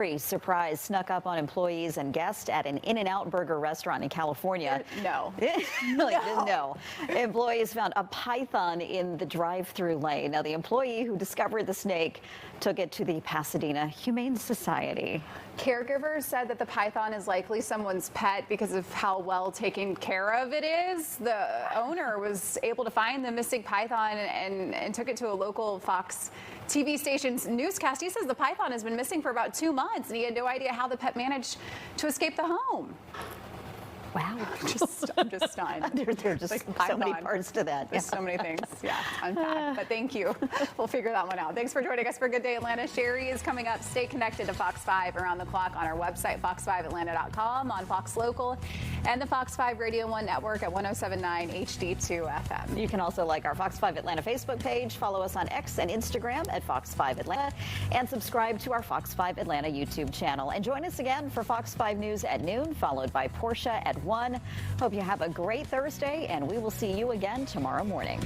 Surprise snuck up on employees and guests at an In-N-Out burger restaurant in California. No. No. Employees found a python in the drive-through lane. Now, the employee who discovered the snake took it to the Pasadena Humane Society. Caregivers said that the python is likely someone's pet because of how well taken care of it is. The owner was able to find the missing python and took it to a local Fox TV station's newscast. He says the python has been missing for about 2 months, and he had no idea how the pet managed to escape the home. Wow. I'm just stunned. There are just like so many parts to that. There's so many things. Yeah, unpacked. But thank you. We'll figure that one out. Thanks for joining us for Good Day Atlanta. Sherry is coming up. Stay connected to Fox 5 around the clock on our website, fox5atlanta.com, on Fox Local, and the Fox 5 Radio 1 network at 107.9 HD2 FM. You can also like our Fox 5 Atlanta Facebook page, follow us on X and Instagram at Fox 5 Atlanta, and subscribe to our Fox 5 Atlanta YouTube channel. And join us again for Fox 5 News at noon, followed by Portia at 1. Hope you have a great Thursday, and we will see you again tomorrow morning.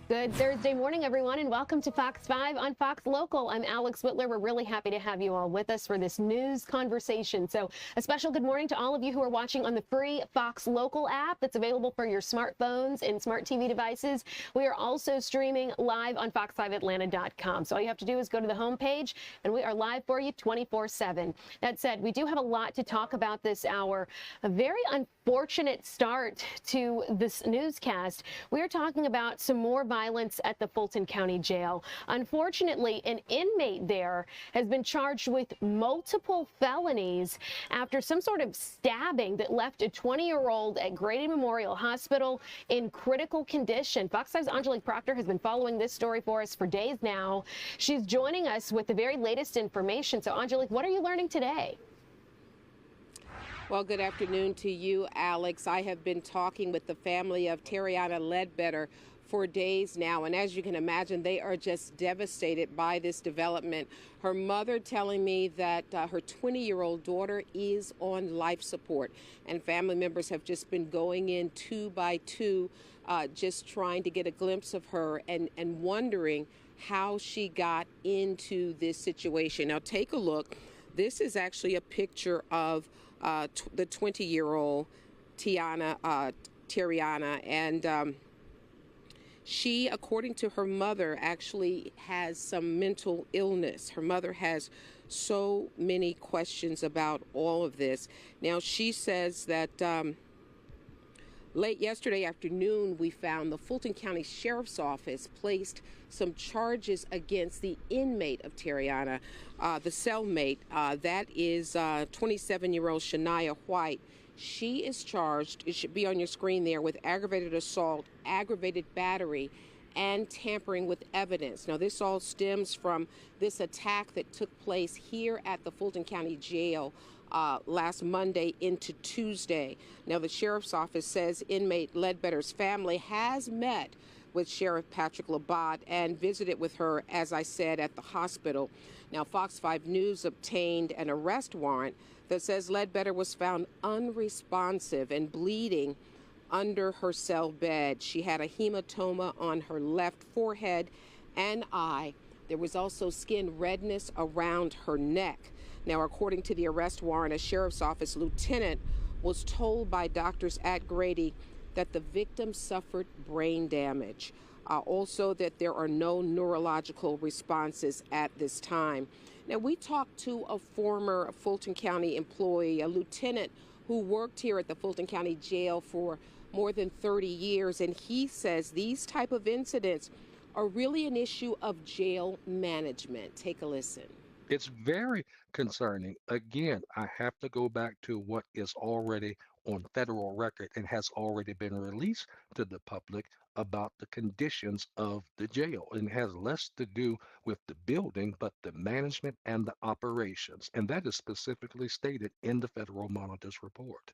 Good Thursday morning, everyone, and welcome to Fox 5 on Fox Local. I'm Alex Whitler. We're really happy to have you all with us for this news conversation. So a special good morning to all of you who are watching on the free Fox Local app that's available for your smartphones and smart TV devices. We are also streaming live on fox5atlanta.com. So all you have to do is go to the homepage, and we are live for you 24/7. That said, we do have a lot to talk about this hour. A very unfortunate start to this newscast. We are talking about some more violence at the Fulton County Jail. Unfortunately, an inmate there has been charged with multiple felonies after some sort of stabbing that left a 20-year-old at Grady Memorial Hospital in critical condition. Fox 5's Angelique Proctor has been following this story for us for days now. She's joining us with the very latest information. So, Angelique, what are you learning today? Well, good afternoon to you, Alex. I have been talking with the family of Terriana Ledbetter for days now, and as you can imagine, they are just devastated by this development. Her mother telling me that her 20-year-old daughter is on life support, and family members have just been going in 2 by 2, just trying to get a glimpse of her and wondering how she got into this situation. Now, take a look. This is actually a picture of the 20-year-old Terriana, and she, according to her mother, actually has some mental illness. Her mother has so many questions about all of this. Now, she says that late yesterday afternoon, we found the Fulton County Sheriff's Office placed some charges against the inmate of Terriana, the cellmate. That is 27-year-old Shania White. She is charged, it should be on your screen there, with aggravated assault, aggravated battery, and tampering with evidence. Now, this all stems from this attack that took place here at the Fulton County Jail last Monday into Tuesday. Now, the Sheriff's Office says inmate Ledbetter's family has met with Sheriff Patrick Labatt and visited with her, as I said, at the hospital. Now, Fox 5 News obtained an arrest warrant that says Ledbetter was found unresponsive and bleeding under her cell bed. She had a hematoma on her left forehead and eye. There was also skin redness around her neck. Now, according to the arrest warrant, a sheriff's office lieutenant was told by doctors at Grady that the victim suffered brain damage. Also that there are no neurological responses at this time. Now, we talked to a former Fulton County employee, a lieutenant who worked here at the Fulton County Jail for more than 30 years, and he says these type of incidents are really an issue of jail management. Take a listen. It's very concerning. Again, I have to go back to what is already on federal record and has already been released to the public about the conditions of the jail. And it has less to do with the building, but the management and the operations. And that is specifically stated in the federal monitor's report.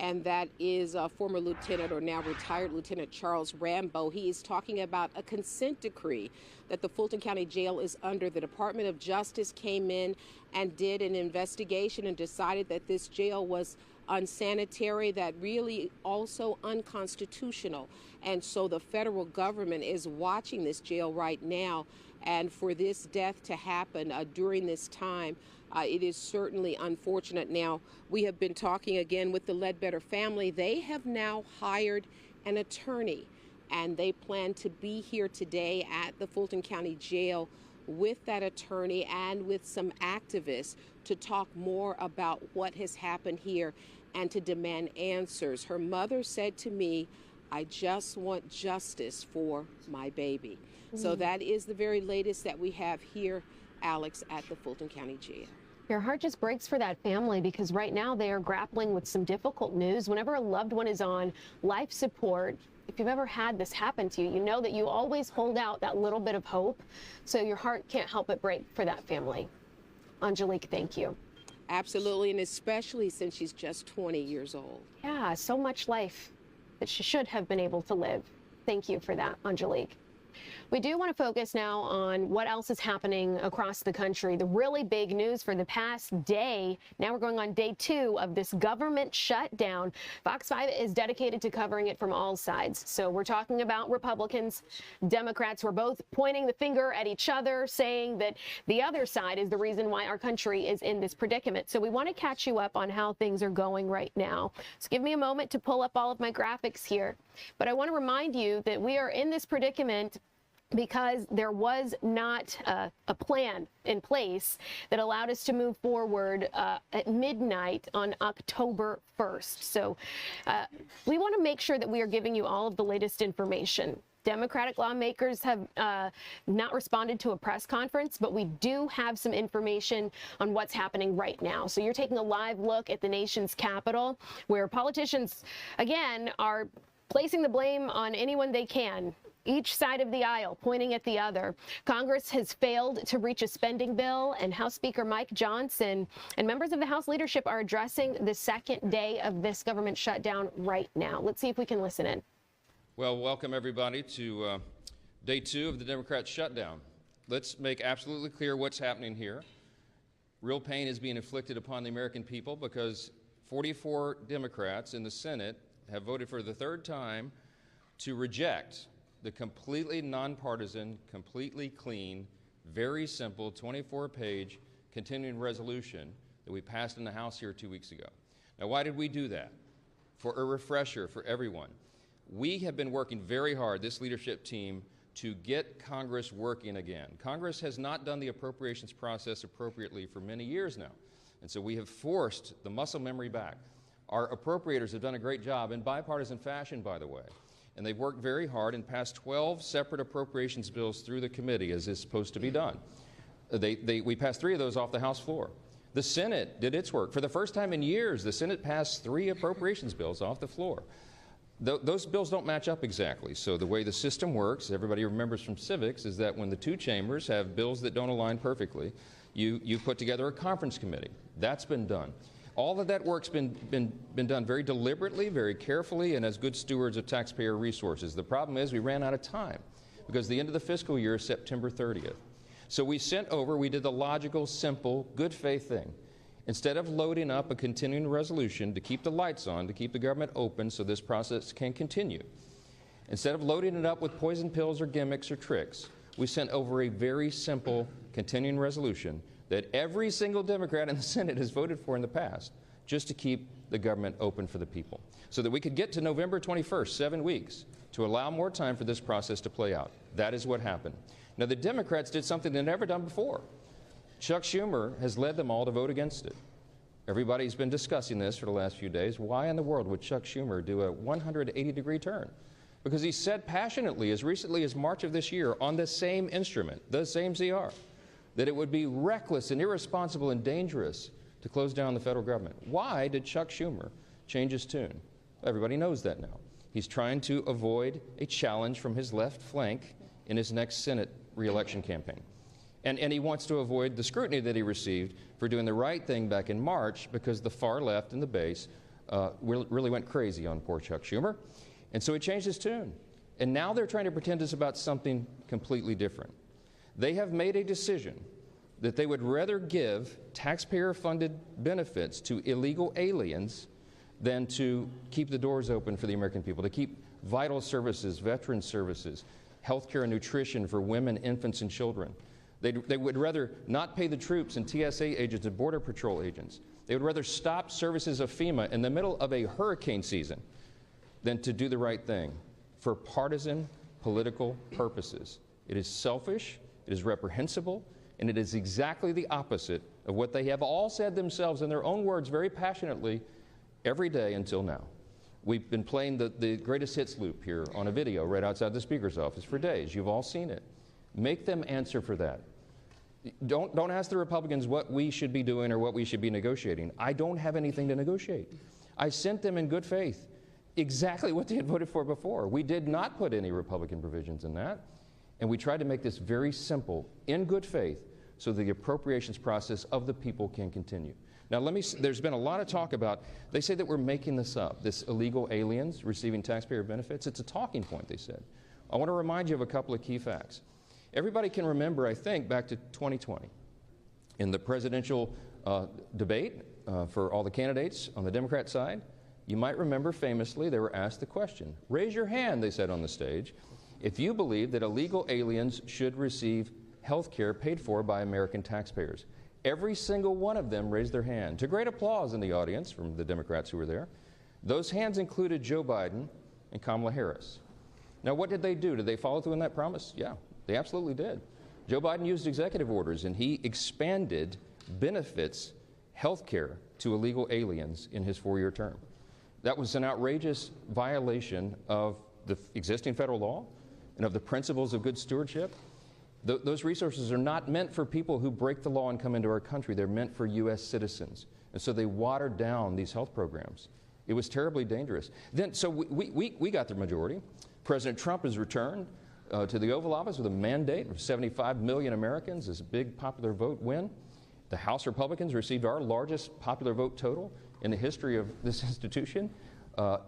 and that is former Lieutenant, or now retired Lieutenant Charles Rambo. He is talking about a consent decree that the Fulton County Jail is under. The Department of Justice came in and did an investigation and decided that this jail was unsanitary, that really also unconstitutional. And so the federal government is watching this jail right now. And for this death to happen during this time, it is certainly unfortunate. Now, we have been talking again with the Ledbetter family. They have now hired an attorney, and they plan to be here today at the Fulton County Jail with that attorney and with some activists to talk more about what has happened here and to demand answers. Her mother said to me, "I just want justice for my baby." So that is the very latest that we have here, Alex, at the Fulton County Jail. Your heart just breaks for that family, because right now they are grappling with some difficult news. Whenever a loved one is on life support, if you've ever had this happen to you, you know that you always hold out that little bit of hope. So your heart can't help but break for that family. Angelique, thank you. Absolutely, and especially since she's just 20 years old. Yeah, so much life that she should have been able to live. Thank you for that, Angelique. We do want to focus now on what else is happening across the country. The really big news for the past day. Now we're going on day 2 of this government shutdown. Fox 5 is dedicated to covering it from all sides. So we're talking about Republicans, Democrats who are both pointing the finger at each other, saying that the other side is the reason why our country is in this predicament. So we want to catch you up on how things are going right now. So give me a moment to pull up all of my graphics here. But I want to remind you that we are in this predicament because there was not a plan in place that allowed us to move forward at midnight on October 1st. So we want to make sure that we are giving you all of the latest information. Democratic lawmakers have not responded to a press conference, but we do have some information on what's happening right now. So you're taking a live look at the nation's capital, where politicians, again, are placing the blame on anyone they can. Each side of the aisle pointing at the other. Congress has failed to reach a spending bill, and House Speaker Mike Johnson and members of the House leadership are addressing the second day of this government shutdown right now. Let's see if we can listen in. Well, welcome everybody to day 2 of the Democrat shutdown. Let's make absolutely clear what's happening here. Real pain is being inflicted upon the American people because 44 Democrats in the Senate have voted for the 3rd time to reject the completely nonpartisan, completely clean, very simple 24-page continuing resolution that we passed in the House here 2 weeks ago. Now, why did we do that? For a refresher for everyone. We have been working very hard, this leadership team, to get Congress working again. Congress has not done the appropriations process appropriately for many years now, and so we have forced the muscle memory back. Our appropriators have done a great job in bipartisan fashion, by the way. And they've worked very hard and passed 12 separate appropriations bills through the committee, as is supposed to be done. We passed 3 of those off the House floor. The Senate did its work. For the first time in years, the Senate passed 3 appropriations bills off the floor. Those bills don't match up exactly. So the way the system works, everybody remembers from civics, is that when the 2 chambers have bills that don't align perfectly, you put together a conference committee. That's been done. All of that work's been done very deliberately, very carefully, and as good stewards of taxpayer resources. The problem is we ran out of time because the end of the fiscal year is September 30th. So we did the logical, simple, good faith thing. Instead of loading up a continuing resolution to keep the lights on, to keep the government open so this process can continue, instead of loading it up with poison pills or gimmicks or tricks, we sent over a very simple continuing resolution that every single Democrat in the Senate has voted for in the past, just to keep the government open for the people, so that we could get to November 21st, 7 weeks, to allow more time for this process to play out. That is what happened. Now, the Democrats did something they've never done before. Chuck Schumer has led them all to vote against it. Everybody's been discussing this for the last few days. Why in the world would Chuck Schumer do a 180-degree turn? Because he said passionately, as recently as March of this year, on the same instrument, the same CR, that it would be reckless and irresponsible and dangerous to close down the federal government. Why did Chuck Schumer change his tune? Everybody knows that now. He's trying to avoid a challenge from his left flank in his next Senate re-election campaign. And he wants to avoid the scrutiny that he received for doing the right thing back in March, because the far left and the base really went crazy on poor Chuck Schumer. And so he changed his tune. And now they're trying to pretend it's about something completely different. They have made a decision that they would rather give taxpayer-funded benefits to illegal aliens than to keep the doors open for the American people, to keep vital services, veteran services, health care and nutrition for women, infants, and children. They would rather not pay the troops and TSA agents and Border Patrol agents. They would rather stop services of FEMA in the middle of a hurricane season than to do the right thing for partisan political purposes. It is selfish, it is reprehensible, and it is exactly the opposite of what they have all said themselves in their own words very passionately every day until now. We've been playing the greatest hits loop here on a video right outside the Speaker's office for days. You've all seen it. Make them answer for that. Don't ask the Republicans what we should be doing or what we should be negotiating. I don't have anything to negotiate. I sent them in good faith exactly what they had voted for before. We did not put any Republican provisions in that, and we tried to make this very simple, in good faith, so the appropriations process of the people can continue. Now, there's been a lot of talk about, they say that we're making this up, this illegal aliens receiving taxpayer benefits. It's a talking point, they said. I want to remind you of a couple of key facts. Everybody can remember, I think, back to 2020. In the presidential debate for all the candidates on the Democrat side, you might remember famously they were asked the question, raise your hand, they said on the stage, if you believe that illegal aliens should receive health care paid for by American taxpayers. Every single one of them raised their hand, to great applause in the audience from the Democrats who were there. Those hands included Joe Biden and Kamala Harris. Now, what did they do? Did they follow through on that promise? Yeah, they absolutely did. Joe Biden used executive orders, and he expanded benefits, health care, to illegal aliens in his 4-year term. That was an outrageous violation of the existing federal law and of the principles of good stewardship. Those resources are not meant for people who break the law and come into our country. They're meant for U.S. citizens. And so they watered down these health programs. It was terribly dangerous. So we got the majority. President Trump has returned to the Oval Office with a mandate of 75 million Americans, this big popular vote win. The House Republicans received our largest popular vote total in the history of this institution.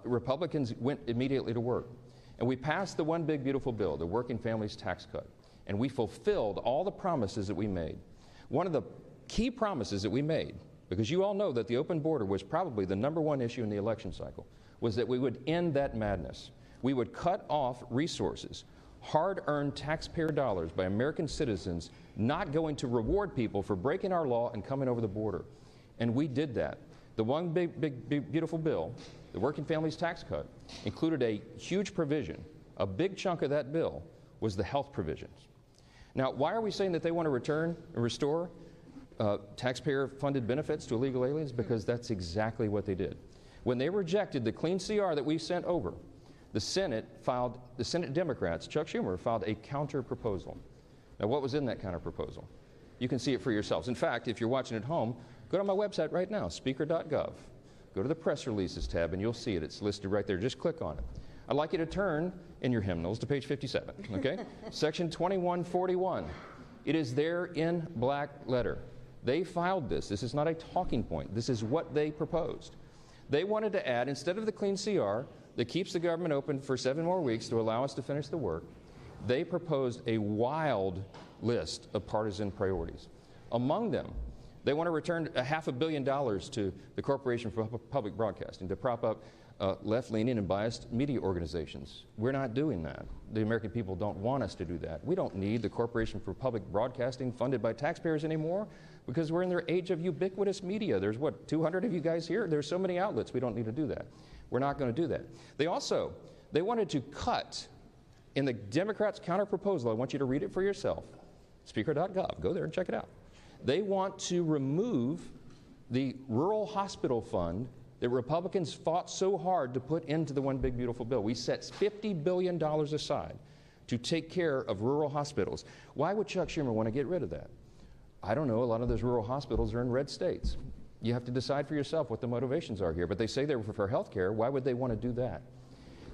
Republicans went immediately to work. And we passed the one big beautiful bill, the Working Families Tax Cut. And we fulfilled all the promises that we made. One of the key promises that we made, because you all know that the open border was probably the #1 issue in the election cycle, was that we would end that madness. We would cut off resources, hard-earned taxpayer dollars by American citizens not going to reward people for breaking our law and coming over the border. And we did that. The one big beautiful bill, the Working Families Tax Cut, included a huge provision. A big chunk of that bill was the health provisions. Now, why are we saying that they want to return and restore taxpayer-funded benefits to illegal aliens? Because that's exactly what they did. When they rejected the clean CR that we sent over, the Senate Democrats, Chuck Schumer, filed a counter-proposal. Now, what was in that counter-proposal? You can see it for yourselves. In fact, if you're watching at home, go to my website right now, speaker.gov. Go to the press releases tab and you'll see it. It's listed right there. Just click on it. I'd like you to turn in your hymnals to page 57, okay? Section 2141. It is there in black letter. They filed this. This is not a talking point. This is what they proposed. They wanted to add, instead of the clean CR that keeps the government open for 7 more weeks to allow us to finish the work, they proposed a wild list of partisan priorities. Among them, they want to return $500 million to the Corporation for Public Broadcasting to prop up left-leaning and biased media organizations. We're not doing that. The American people don't want us to do that. We don't need the Corporation for Public Broadcasting funded by taxpayers anymore because we're in their age of ubiquitous media. There's, what, 200 of you guys here? There's so many outlets. We don't need to do that. We're not going to do that. They wanted to cut, in the Democrats' counter-proposal, I want you to read it for yourself, speaker.gov. Go there and check it out. They want to remove the rural hospital fund that Republicans fought so hard to put into the one big beautiful bill. We set $50 billion aside to take care of rural hospitals. Why would Chuck Schumer want to get rid of that? I don't know. A lot of those rural hospitals are in red states. You have to decide for yourself what the motivations are here. But they say they're for health care. Why would they want to do that?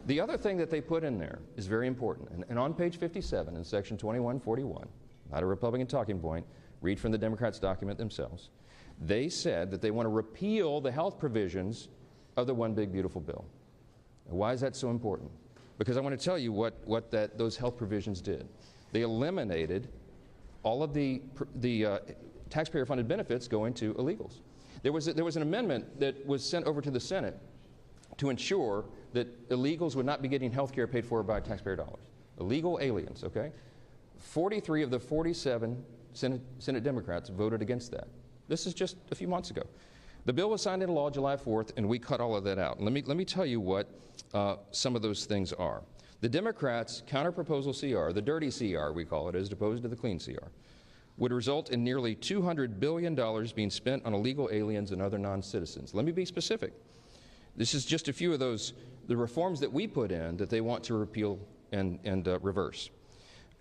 The other thing that they put in there is very important. And on page 57 in section 2141, not a Republican talking point, read from the Democrats' document themselves. They said that they want to repeal the health provisions of the One Big Beautiful Bill. And why is that so important? Because I want to tell you what those health provisions did. They eliminated all of the taxpayer-funded benefits going to illegals. There was an amendment that was sent over to the Senate to ensure that illegals would not be getting health care paid for by taxpayer dollars. Illegal aliens, okay? 43 of the 47 Senate Democrats voted against that. This is just a few months ago. The bill was signed into law July 4th, and we cut all of that out. And let me tell you what some of those things are. The Democrats' counterproposal CR, the dirty CR we call it, as opposed to the clean CR, would result in nearly $200 billion being spent on illegal aliens and other non-citizens. Let me be specific. This is just a few of the reforms that we put in that they want to repeal and reverse.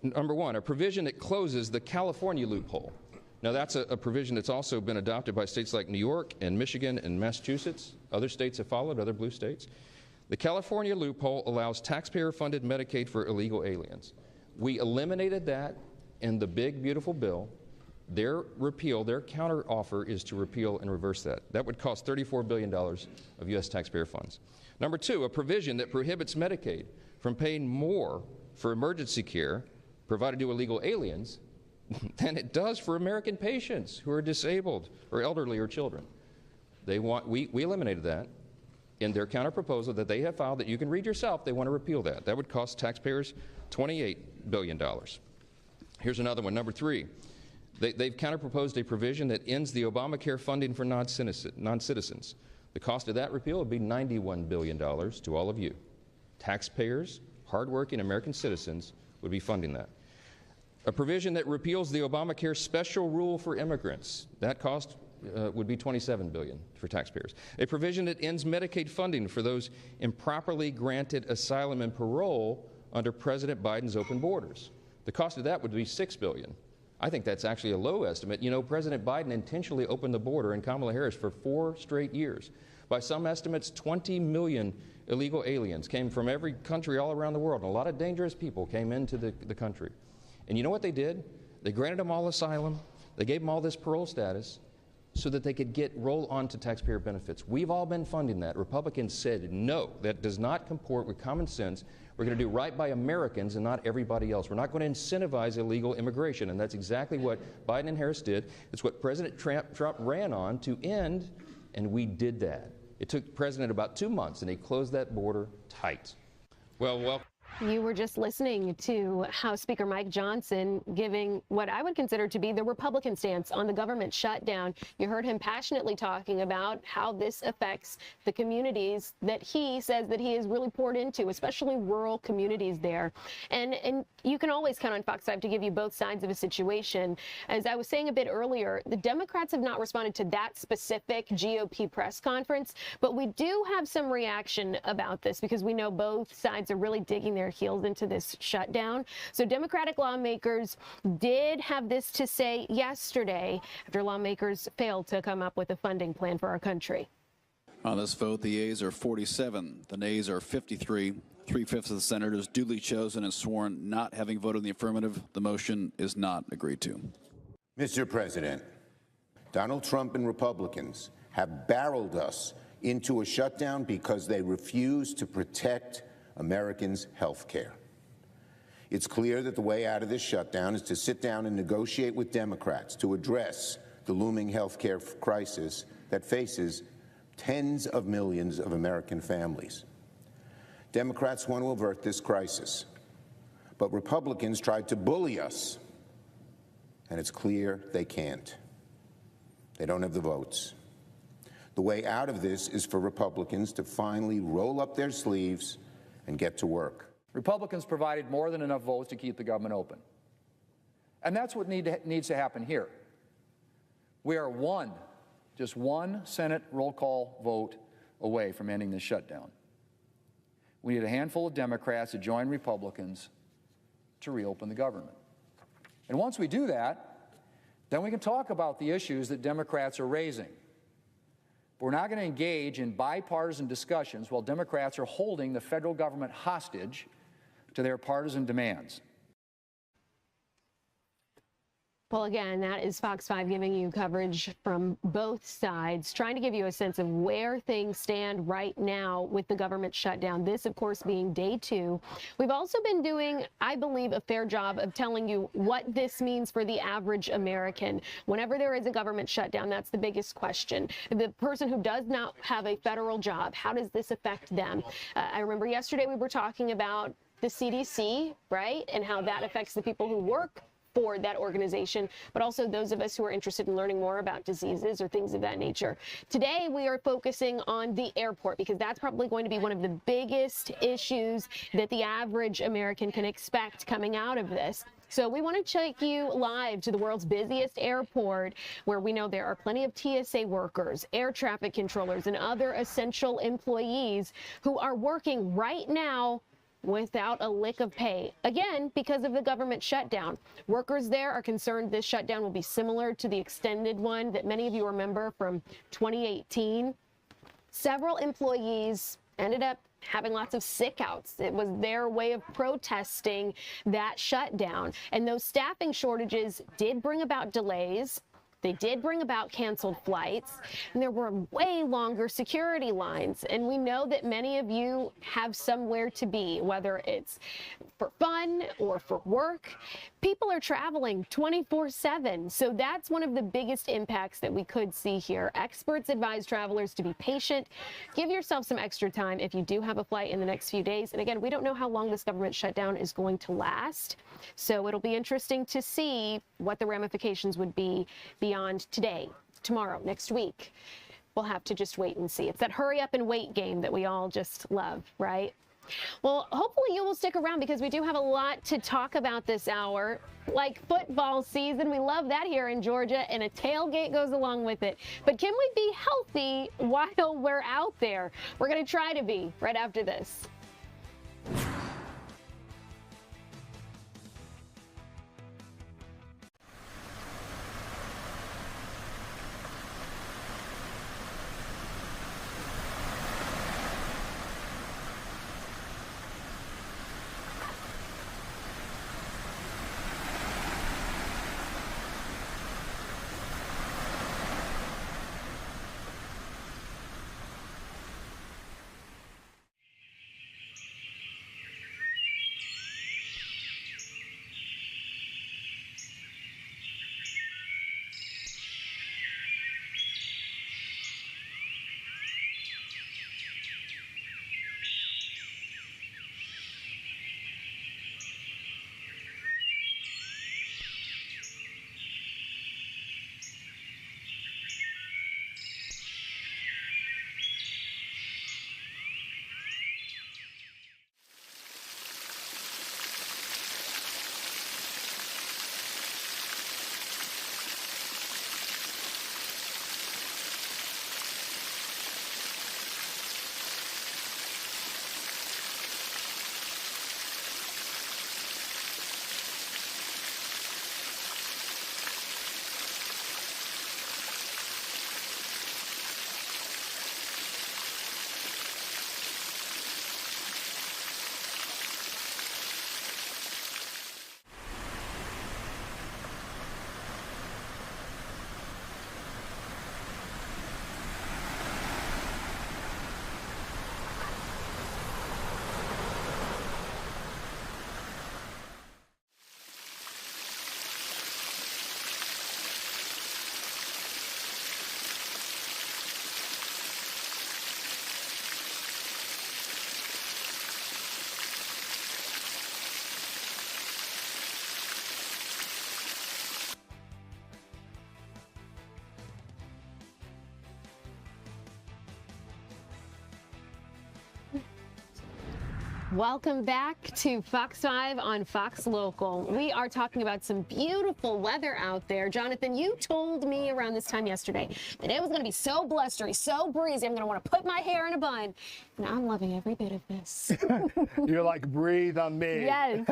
Number one, a provision that closes the California loophole. Now that's a provision that's also been adopted by states like New York and Michigan and Massachusetts. Other states have followed, other blue states. The California loophole allows taxpayer-funded Medicaid for illegal aliens. We eliminated that in the big, beautiful bill. Their counteroffer is to repeal and reverse that. That would cost $34 billion of U.S. taxpayer funds. Number two, a provision that prohibits Medicaid from paying more for emergency care provided to illegal aliens than it does for American patients who are disabled or elderly or children. We eliminated that in their counterproposal that they have filed that you can read yourself. They want to repeal that. That would cost taxpayers $28 billion. Here's another one, number three. They've counterproposed a provision that ends the Obamacare funding for non-citizens. The cost of that repeal would be $91 billion to all of you. Taxpayers, hardworking American citizens, would be funding that. A provision that repeals the Obamacare special rule for immigrants. That cost would be $27 billion for taxpayers. A provision that ends Medicaid funding for those improperly granted asylum and parole under President Biden's open borders. The cost of that would be $6 billion. I think that's actually a low estimate. You know, President Biden intentionally opened the border and Kamala Harris for 4 straight years. By some estimates, 20 million illegal aliens came from every country all around the world, and a lot of dangerous people came into the country. And you know what they did? They granted them all asylum. They gave them all this parole status so that they could roll on to taxpayer benefits. We've all been funding that. Republicans said, no, that does not comport with common sense. We're going to do right by Americans and not everybody else. We're not going to incentivize illegal immigration. And that's exactly what Biden and Harris did. It's what President Trump ran on to end, and we did that. It took the president about 2 months, and he closed that border tight. Well. You were just listening to House Speaker Mike Johnson giving what I would consider to be the Republican stance on the government shutdown. You heard him passionately talking about how this affects the communities that he says that he is really poured into, especially rural communities there. And you can always count on Fox 5 to give you both sides of a situation. As I was saying a bit earlier, the Democrats have not responded to that specific GOP press conference, but we do have some reaction about this because we know both sides are really digging their heels into this shutdown. So Democratic lawmakers did have this to say yesterday after lawmakers failed to come up with a funding plan for our country. On this vote, the yeas are 47, the nays are 53. 3/5 of the senators duly chosen and sworn not having voted in the affirmative. The motion is not agreed to. Mr. President, Donald Trump and Republicans have barreled us into a shutdown because they refuse to protect Americans' health care. It's clear that the way out of this shutdown is to sit down and negotiate with Democrats to address the looming health care crisis that faces tens of millions of American families. Democrats want to avert this crisis, but Republicans tried to bully us, and it's clear they can't. They don't have the votes. The way out of this is for Republicans to finally roll up their sleeves and get to work. Republicans provided more than enough votes to keep the government open. And that's what needs to happen here. We are just one Senate roll call vote away from ending this shutdown. We need a handful of Democrats to join Republicans to reopen the government. And once we do that, then we can talk about the issues that Democrats are raising. We're not going to engage in bipartisan discussions while Democrats are holding the federal government hostage to their partisan demands. Well, again, that is Fox 5 giving you coverage from both sides, trying to give you a sense of where things stand right now with the government shutdown. This, of course, being day 2. We've also been doing, I believe, a fair job of telling you what this means for the average American. Whenever there is a government shutdown, that's the biggest question. The person who does not have a federal job, how does this affect them? I remember yesterday we were talking about the CDC, right, and how that affects the people who work for that organization, but also those of us who are interested in learning more about diseases or things of that nature. Today, we are focusing on the airport because that's probably going to be one of the biggest issues that the average American can expect coming out of this. So we want to take you live to the world's busiest airport, where we know there are plenty of TSA workers, air traffic controllers, and other essential employees who are working right now without a lick of pay, again, because of the government shutdown. Workers there are concerned this shutdown will be similar to the extended one that many of you remember from 2018. Several employees ended up having lots of sick outs. It was their way of protesting that shutdown. And those staffing shortages did bring about delays. They did bring about canceled flights, and there were way longer security lines. And we know that many of you have somewhere to be, whether it's for fun or for work. People are traveling 24/7. So that's one of the biggest impacts that we could see here. Experts advise travelers to be patient. Give yourself some extra time if you do have a flight in the next few days. And again, we don't know how long this government shutdown is going to last. So it'll be interesting to see what the ramifications would be beyond today, tomorrow, next week. We'll have to just wait and see. It's that hurry up and wait game that we all just love, right? Well, hopefully you will stick around because we do have a lot to talk about this hour, like football season. We love that here in Georgia, and a tailgate goes along with it. But can we be healthy while we're out there? We're going to try to be right after this. Welcome back to Fox 5 on Fox Local. We are talking about some beautiful weather out there. Jonathan, you told me around this time yesterday that it was going to be so blustery, so breezy, I'm going to want to put my hair in a bun. And I'm loving every bit of this. You're like, breathe on me. Yes.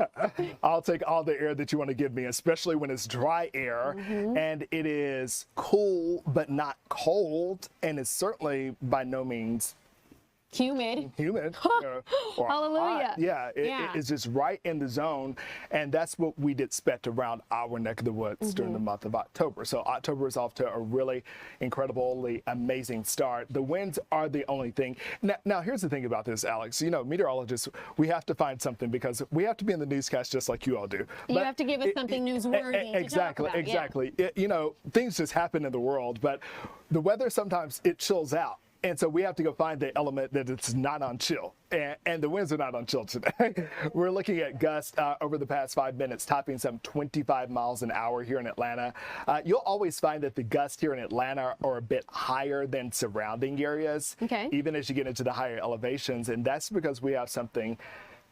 I'll take all the air that you want to give me, especially when it's dry air and it is cool but not cold, and it's certainly by no means humid. Or Hallelujah. hot. Yeah, it's just right in the zone, and that's what we'd expect around our neck of the woods during the month of October. So October is off to a really incredibly amazing start. The winds are the only thing. Now here's the thing about this, Alex. You know, meteorologists, we have to find something because we have to be in the newscast just like you all do. You have to give us something newsworthy to talk about. Exactly. You know, things just happen in the world, but the weather sometimes it chills out. And so we have to go find the element that it's not on chill. And the winds are not on chill today. We're looking at gusts over the past 5 minutes, topping some 25 miles an hour here in Atlanta. You'll always find that the gusts here in Atlanta are a bit higher than surrounding areas, even as you get into the higher elevations. And that's because we have something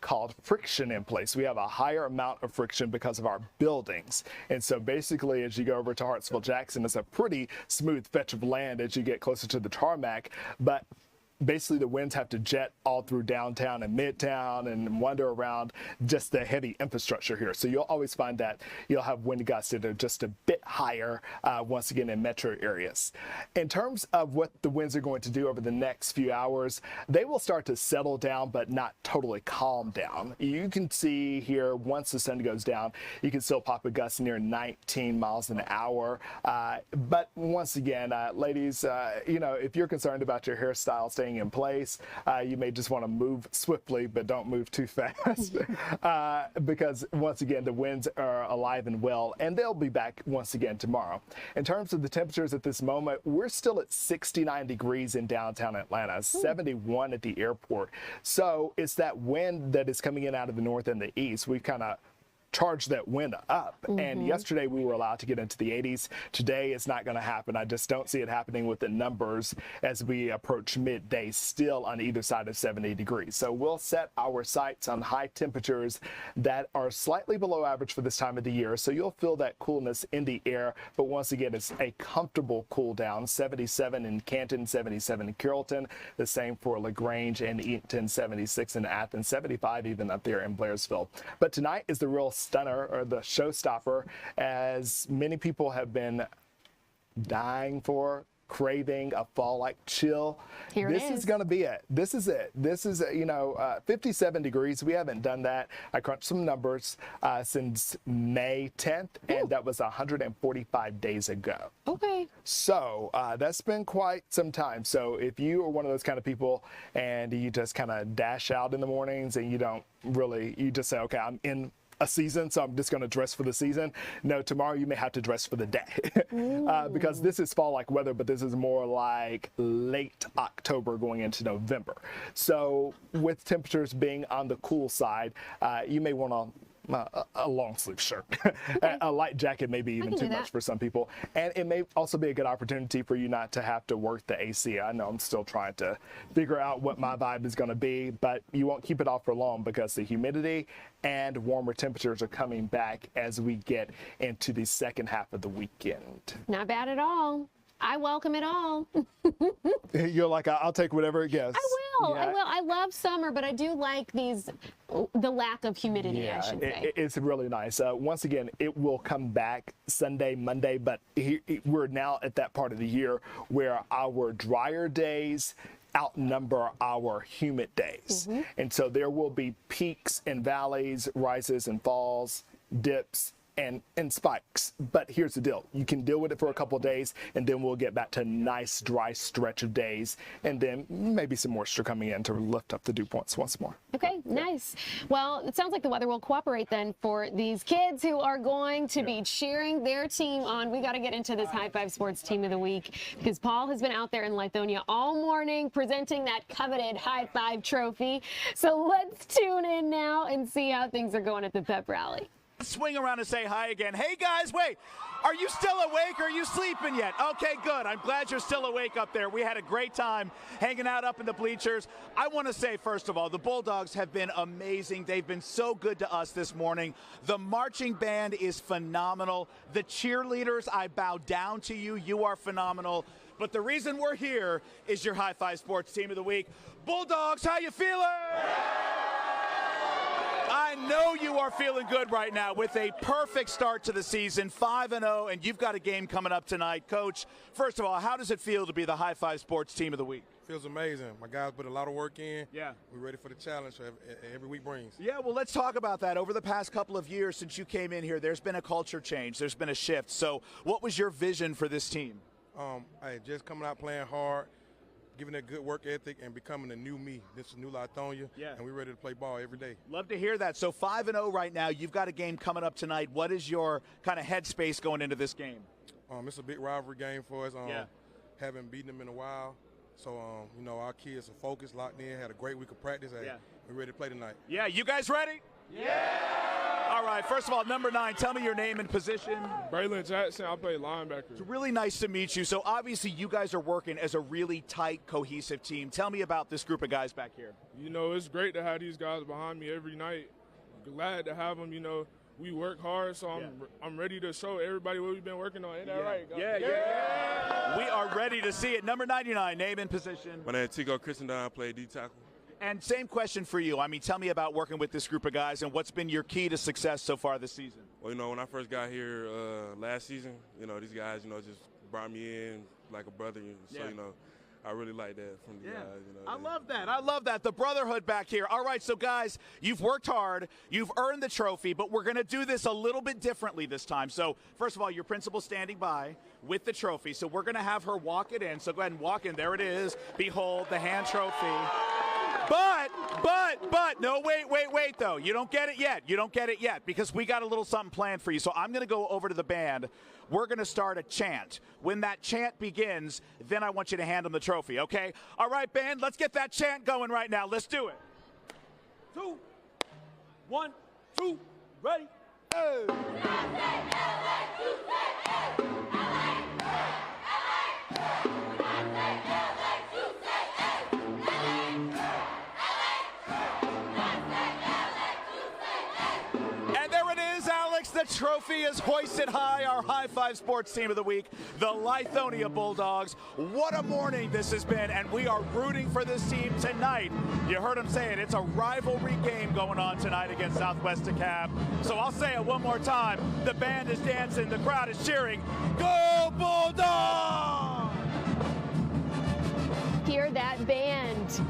called friction in place. We have a higher amount of friction because of our buildings. And so basically, as you go over to Hartsville Jackson, it's a pretty smooth stretch of land as you get closer to the tarmac. But basically the winds have to jet all through downtown and midtown and wander around just the heavy infrastructure here. So you'll always find that you'll have wind gusts that are just a bit higher once again in metro areas. In terms of what the winds are going to do over the next few hours, they will start to settle down but not totally calm down. You can see here once the sun goes down, you can still pop a gust near 19 miles an hour. But once again, ladies, you know, if you're concerned about your hairstyle staying in place, you may just want to move swiftly, but don't move too fast because once again the winds are alive and well, and they'll be back once again tomorrow. In terms of the temperatures at this moment, we're still at 69 degrees in downtown Atlanta, 71 at the airport. So it's that wind that is coming in out of the north and the east. We've kind of charge that wind up. And yesterday we were allowed to get into the 80s. Today it's not going to happen. I just don't see it happening with the numbers as we approach midday, still on either side of 70 degrees. So we'll set our sights on high temperatures that are slightly below average for this time of the year. So you'll feel that coolness in the air. But once again, it's a comfortable cool down. 77 in Canton, 77 in Carrollton, the same for LaGrange and Eaton, 76 in Athens, 75 even up there in Blairsville. But tonight is the real stunner or the showstopper, as many people have been dying for, craving a fall-like chill. This is going to be it. This is it. This is, 57 degrees. We haven't done that. I crunched some numbers since May 10th, and that was 145 days ago. Okay. So that's been quite some time. So if you are one of those kind of people and you just kind of dash out in the mornings and you don't really, you just say, okay, I'm in a season, so I'm just going to dress for the season. No, tomorrow you may have to dress for the day because this is fall-like weather, but this is more like late October going into November. So with temperatures being on the cool side, you may want to a long sleeve shirt. A light jacket may be even too much for some people. And it may also be a good opportunity for you not to have to work the AC. I know I'm still trying to figure out what my vibe is going to be, but you won't keep it off for long because the humidity and warmer temperatures are coming back as we get into the second half of the weekend. Not bad at all. I welcome it all. You're like, I'll take whatever it gets. I will. I love summer, but I do like the lack of humidity, I should say. It's really nice. Once again, it will come back Sunday, Monday, but we're now at that part of the year where our drier days outnumber our humid days. And so there will be peaks and valleys, rises and falls, dips, and spikes. But here's the deal. You can deal with it for a couple of days, and then we'll get back to a nice dry stretch of days, and then maybe some moisture coming in to lift up the dew points once more. Okay, nice. Well, it sounds like the weather will cooperate then for these kids who are going to be cheering their team on. We got to get into this High Five Sports Team of the Week because Paul has been out there in Lithonia all morning presenting that coveted High Five trophy. So let's tune in now and see how things are going at the pep rally. Swing around and say hi again. Hey guys, wait, are you still awake or are you sleeping yet? Okay, good. I'm glad you're still awake up there. We had a great time hanging out up in the bleachers. I want to say, first of all, the Bulldogs have been amazing. They've been so good to us this morning. The marching band is phenomenal. The cheerleaders, I bow down to you. You are phenomenal. But the reason we're here is your High Five Sports Team of the Week. Bulldogs, how you feeling? I know you are feeling good right now with a perfect start to the season, 5-0, and you've got a game coming up tonight. Coach, first of all, how does it feel to be the High Five Sports Team of the Week? Feels amazing. My guys put a lot of work in. Yeah. We're ready for the challenge every week brings. Yeah, well, let's talk about that. Over the past couple of years since you came in here, there's been a culture change. There's been a shift. So what was your vision for this team? Hey, just coming out playing hard, giving a good work ethic, and becoming a new me. This is new Lithonia, and we're ready to play ball every day. Love to hear that. So 5-0 right now. You've got a game coming up tonight. What is your kind of headspace going into this game? It's a big rivalry game for us. Haven't beaten them in a while. So, our kids are focused, locked in, had a great week of practice. We're ready to play tonight. Yeah, you guys ready? Yeah! All right, first of all, number 9, tell me your name and position. Braylon Jackson, I play linebacker. It's really nice to meet you. So obviously you guys are working as a really tight, cohesive team. Tell me about this group of guys back here. It's great to have these guys behind me every night. Glad to have them, We work hard, so I'm ready to show everybody what we've been working on. Ain't that right, guys? Yeah. We are ready to see it. Number 99, name and position. My name is Tigo Christendon. I play D-tackle. And same question for you. I mean, tell me about working with this group of guys and what's been your key to success so far this season. Well, when I first got here last season, these guys, just brought me in like a brother. So, I really like that from the guys. I love that. I love that. The brotherhood back here. All right, so guys, you've worked hard. You've earned the trophy, but we're going to do this a little bit differently this time. So, first of all, your principal's standing by with the trophy. So we're going to have her walk it in. So go ahead and walk in. There it is. Behold, the hand trophy. But, no, wait, though. You don't get it yet. You don't get it yet because we got a little something planned for you. So I'm going to go over to the band. We're going to start a chant. When that chant begins, then I want you to hand them the trophy, okay? All right, band, let's get that chant going right now. Let's do it. 2, 1, 2, ready? Hey. The trophy is hoisted high, our High Five Sports Team of the Week, the Lithonia Bulldogs. What a morning this has been, and we are rooting for this team tonight. You heard him say it. It's a rivalry game going on tonight against Southwest DeKalb. So I'll say it one more time. The band is dancing. The crowd is cheering. Go Bulldogs! Hear that band.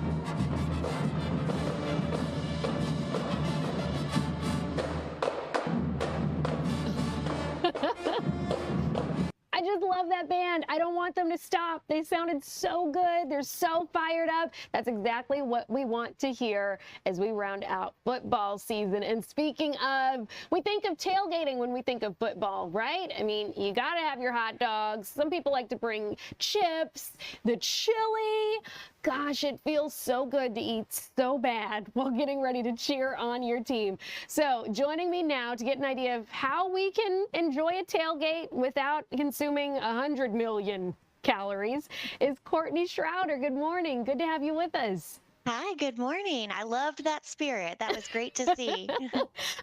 I just love that band. I don't want them to stop. They sounded so good. They're so fired up. That's exactly what we want to hear as we round out football season. And speaking of, we think of tailgating when we think of football, right? I mean, you got to have your hot dogs. Some people like to bring chips, the chili. Gosh, it feels so good to eat so bad while getting ready to cheer on your team. So joining me now to get an idea of how we can enjoy a tailgate without consuming 100 million calories is Courtney Schrouder. Good morning. Good to have you with us. Hi, good morning. I loved that spirit. That was great to see.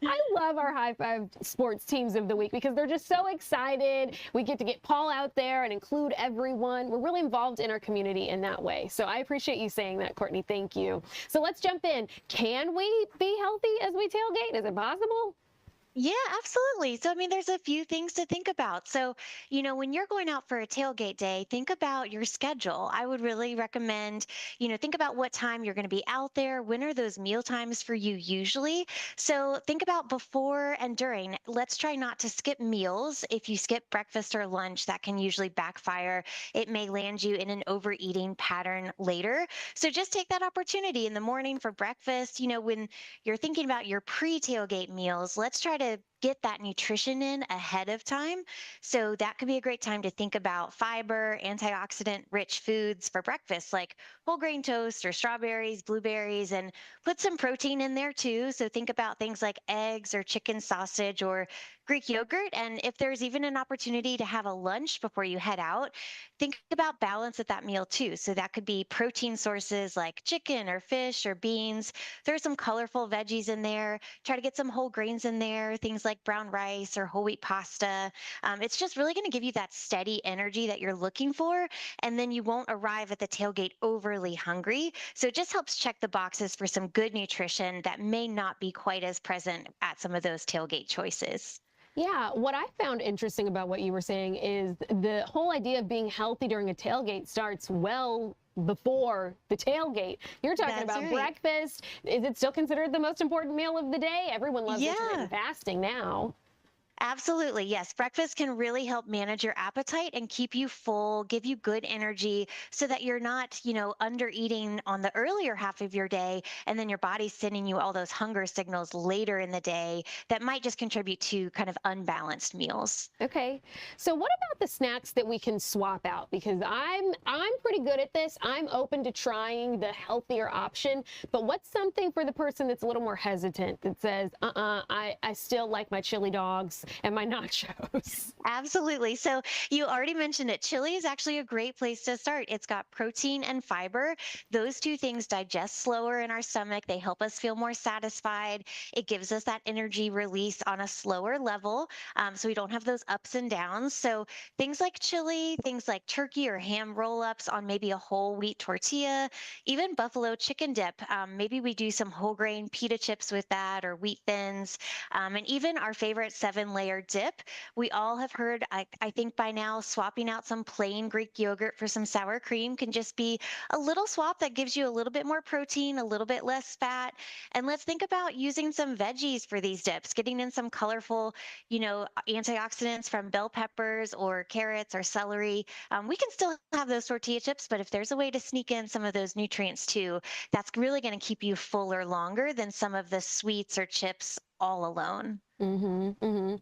I love our High Five Sports Teams of the Week because they're just so excited. We get to get Paul out there and include everyone. We're really involved in our community in that way. So I appreciate you saying that, Courtney. Thank you. So let's jump in. Can we be healthy as we tailgate? Is it possible? Yeah, absolutely. So, I mean, there's a few things to think about. So, when you're going out for a tailgate day, think about your schedule. I would really recommend, think about what time you're going to be out there. When are those meal times for you usually? So think about before and during. Let's try not to skip meals. If you skip breakfast or lunch, that can usually backfire. It may land you in an overeating pattern later. So just take that opportunity in the morning for breakfast. When you're thinking about your pre-tailgate meals, let's try to get that nutrition in ahead of time. So that could be a great time to think about fiber, antioxidant rich foods for breakfast, like whole grain toast or strawberries, blueberries, and put some protein in there too. So think about things like eggs or chicken sausage or Greek yogurt. And if there's even an opportunity to have a lunch before you head out, think about balance at that meal too. So that could be protein sources like chicken or fish or beans. There's some colorful veggies in there. Try to get some whole grains in there, things like like brown rice or whole wheat pasta. It's just really going to give you that steady energy that you're looking for. And then you won't arrive at the tailgate overly hungry. So it just helps check the boxes for some good nutrition that may not be quite as present at some of those tailgate choices. Yeah, what I found interesting about what you were saying is the whole idea of being healthy during a tailgate starts well before the tailgate. You're talking That's about right. breakfast. Is it still considered the most important meal of the day? Everyone loves intermittent fasting now. Absolutely. Yes. Breakfast can really help manage your appetite and keep you full, give you good energy so that you're not, under eating on the earlier half of your day. And then your body's sending you all those hunger signals later in the day that might just contribute to kind of unbalanced meals. Okay. So what about the snacks that we can swap out? Because I'm pretty good at this. I'm open to trying the healthier option. But what's something for the person that's a little more hesitant that says, I still like my chili dogs and my nachos? Absolutely. So you already mentioned it. Chili is actually a great place to start. It's got protein and fiber. Those two things digest slower in our stomach. They help us feel more satisfied. It gives us that energy release on a slower level, so we don't have those ups and downs. So things like chili, things like turkey or ham roll-ups on maybe a whole wheat tortilla, even buffalo chicken dip. Maybe we do some whole grain pita chips with that or wheat thins, and even our favorite 7-layer dip. We all have heard, I think by now, swapping out some plain Greek yogurt for some sour cream can just be a little swap that gives you a little bit more protein, a little bit less fat. And let's think about using some veggies for these dips, getting in some colorful, antioxidants from bell peppers or carrots or celery. We can still have those tortilla chips, but if there's a way to sneak in some of those nutrients too, that's really going to keep you fuller longer than some of the sweets or chips all alone.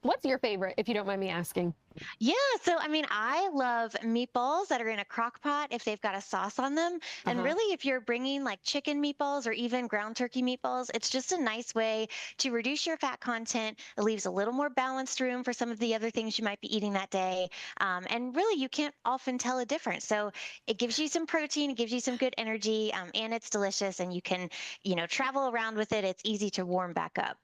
What's your favorite, if you don't mind me asking? Yeah, so I mean, I love meatballs that are in a crock pot if they've got a sauce on them. And really, if you're bringing like chicken meatballs or even ground turkey meatballs, it's just a nice way to reduce your fat content. It leaves a little more balanced room for some of the other things you might be eating that day. And really, you can't often tell a difference. So it gives you some protein, it gives you some good energy, and it's delicious. And you can, travel around with it. It's easy to warm back up.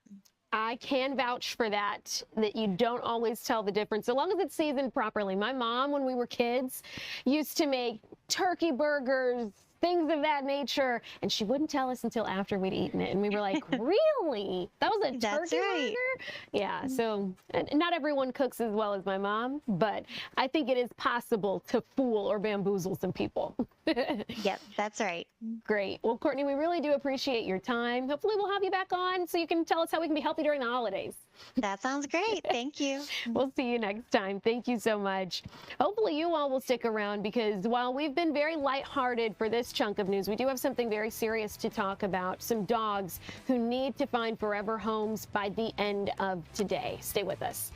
I can vouch for that you don't always tell the difference, so long as it's seasoned properly. My mom, when we were kids, used to make turkey burgers, things of that nature, and she wouldn't tell us until after we'd eaten it. And we were like, really? That was a turkey burger? Yeah, so not everyone cooks as well as my mom, but I think it is possible to fool or bamboozle some people. Yep, that's right. Great. Well, Courtney, we really do appreciate your time. Hopefully we'll have you back on so you can tell us how we can be healthy during the holidays. That sounds great. Thank you. We'll see you next time. Thank you so much. Hopefully you all will stick around, because while we've been very lighthearted for this chunk of news, we do have something very serious to talk about. Some dogs who need to find forever homes by the end of today. Stay with us.